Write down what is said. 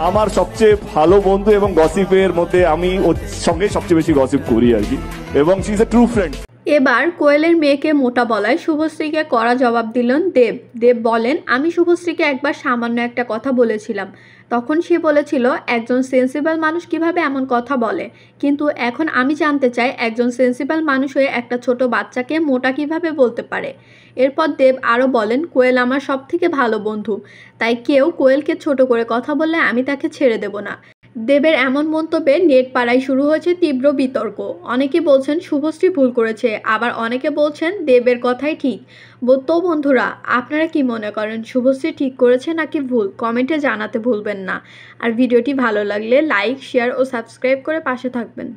আমার সবচেয়ে ভালো বন্ধু এবং গসিপের মধ্যে আমি ওর সঙ্গে সবচেয়ে বেশি গসিপ করি আর কি, এবং she is a true friend. এবার কোয়েলের মেয়েকে মোটা বলায় শুভশ্রীকে কড়া জবাব দিলেন দেব। দেব বলেন, আমি শুভশ্রীকে একবার সামান্য একটা কথা বলেছিলাম, তখন সে বলেছিল একজন সেন্সিবল মানুষ কিভাবে এমন কথা বলে, কিন্তু এখন আমি জানতে চাই একজন সেন্সিবল মানুষ হয়ে একটা ছোট বাচ্চাকে মোটা কিভাবে বলতে পারে। এরপর দেব আরও বলেন, কোয়েল আমার সবথেকে ভালো বন্ধু, তাই কেউ কোয়েলকে ছোট করে কথা বললে আমি তাকে ছেড়ে দেব না। দেবের এমন মন্তব্যে নেট পাড়ায় শুরু হয়েছে তীব্র বিতর্ক। অনেকে বলছেন শুভশ্রী ভুল করেছে, আবার অনেকে বলছেন দেবের কথাই ঠিক। তো বন্ধুরা, আপনারা কি মনে করেন, শুভশ্রী ঠিক করেছে নাকি ভুল? কমেন্টে জানাতে ভুলবেন না। আর ভিডিওটি ভালো লাগলে লাইক, শেয়ার ও সাবস্ক্রাইব করে পাশে থাকবেন।